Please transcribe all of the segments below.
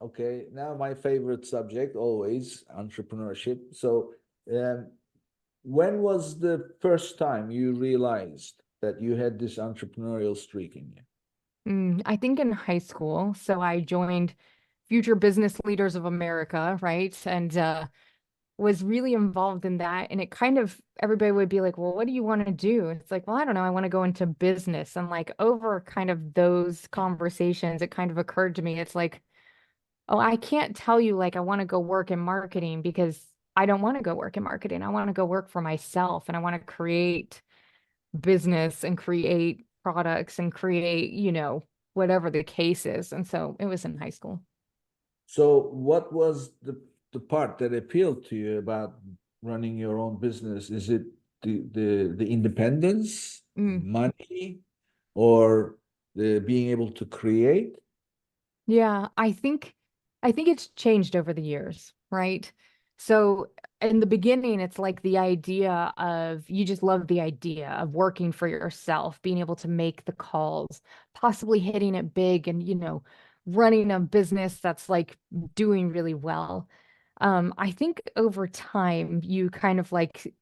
Okay, now my favorite subject always entrepreneurship. So, um, when was the first time you realized that you had this entrepreneurial streak in you? I think in high school. So I joined Future Business Leaders of America, right? And was really involved in that. And it kind of, everybody would be like, well, what do you want to do? It's like, well, I don't know. I want to go into business. And like over kind of those conversations, it kind of occurred to me, it's like, oh, I can't tell you like I want to go work in marketing because I don't want to go work in marketing. I want to go work for myself and I want to create business and create products and create, whatever the case is. And so it was in high school. So, what was the part that appealed to you about running your own business? Is it the independence, Mm. money, or the being able to create? Yeah, I think it's changed over the years, right? So in the beginning, it's like the idea of you just love the idea of working for yourself, being able to make the calls, possibly hitting it big and, running a business that's like doing really well. I think over time you kind of like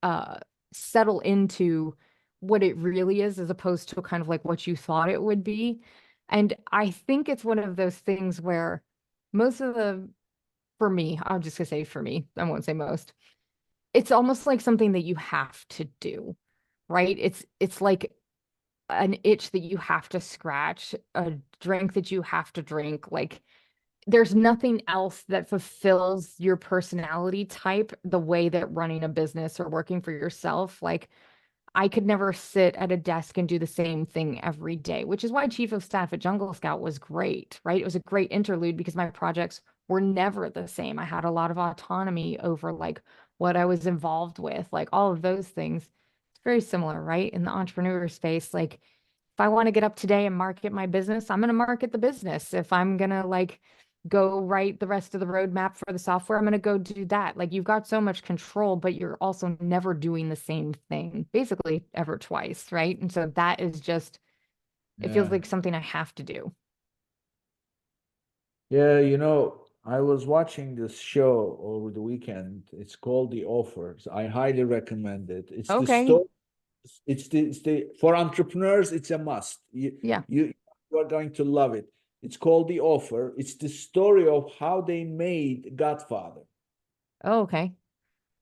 uh settle into what it really is as opposed to kind of like what you thought it would be. And I think it's one of those things where most of the, for me, I'm just gonna say for me, I won't say most, it's almost like something that you have to do, right? It's like an itch that you have to scratch, a drink that you have to drink. Like there's nothing else that fulfills your personality type the way that running a business or working for yourself. Like I could never sit at a desk and do the same thing every day, which is why Chief of Staff at Jungle Scout was great, right? It was a great interlude because my projects were never the same. I had a lot of autonomy over like what I was involved with, like all of those things. It's very similar, right? In the entrepreneur space, like if I want to get up today and market my business, I'm going to market the business. If I'm going to like go write the rest of the roadmap for the software, I'm going to go do that. Like you've got so much control, but you're also never doing the same thing, basically ever twice, right? And so that is just, it feels Yeah. like something I have to do. Yeah, I was watching this show over the weekend. It's called The Offers. I highly recommend it. It's the Okay. story. It's the for entrepreneurs, it's a must. Yeah. You are going to love it. It's called The Offer. It's the story of how they made Godfather. Oh, okay.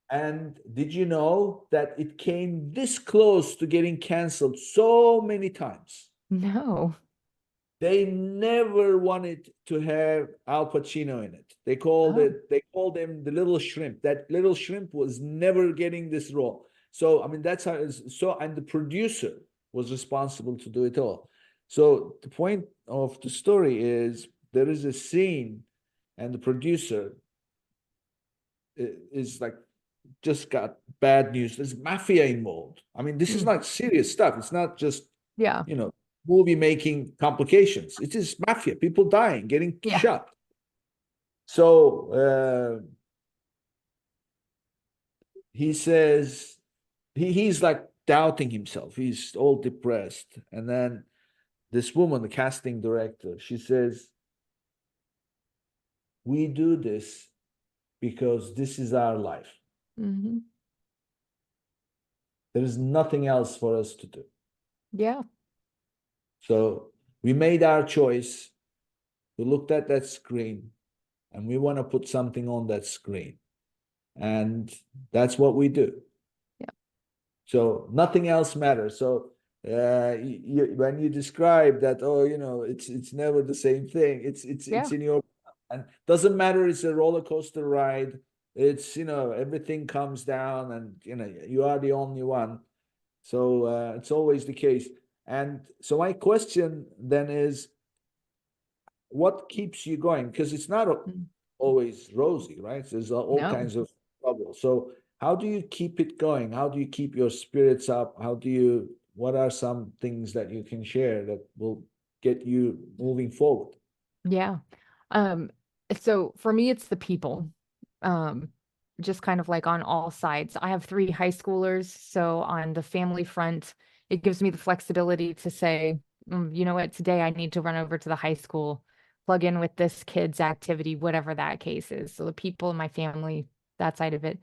And did you know that it came this close to getting canceled so many times? No. They never wanted to have Al Pacino in it. Oh, They called him the little shrimp. That little shrimp was never getting this role. So I mean that's how it's so and the producer was responsible to do it all. So the point of the story is there is a scene and the producer is like just got bad news. There's mafia involved. I mean, this is mm. not serious stuff. It's not just, Yeah. you know, movie making complications. It is mafia, people dying, getting Yeah. shot. So he says he's like doubting himself. He's all depressed. And then this woman, the casting director, she says, "We do this because this is our life. Hmm. There is nothing else for us to do. Yeah. So we made our choice. We looked at that screen and we want to put something on that screen. And that's what we do. Yeah. So nothing else matters. So when you describe that, oh, it's never the same thing. It's Yeah. in your and doesn't matter. It's a roller coaster ride. It's everything comes down, and you are the only one. So it's always the case. And so my question then is, what keeps you going? Because it's not Mm. always rosy, right? There's all No. kinds of trouble. So how do you keep it going? How do you keep your spirits up? What are some things that you can share that will get you moving forward? Yeah. Um, so for me, it's the people. Um, just kind of like on all sides. I have three high schoolers, so on the family front, it gives me the flexibility to say, you know what, today I need to run over to the high school plug in with this kid's activity, whatever that case is. So the people in my family, that side of it,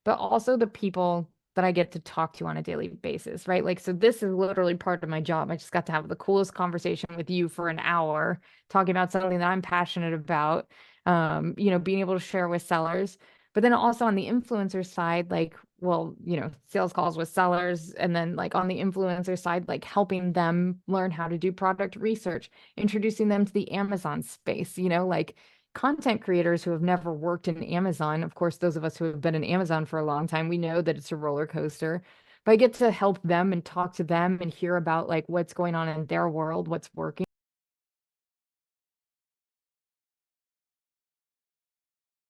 but also the people that I get to talk to on a daily basis, right? Like, so this is literally part of my job. I just got to have the coolest conversation with you for an hour, talking about something that I'm passionate about, being able to share with sellers. But then also on the influencer side, like, well, sales calls with sellers. And then like on the influencer side, like helping them learn how to do product research, introducing them to the Amazon space, like content creators who have never worked in Amazon. Of course, those of us who have been in Amazon for a long time, we know that it's a roller coaster. But I get to help them and talk to them and hear about like what's going on in their world, what's working.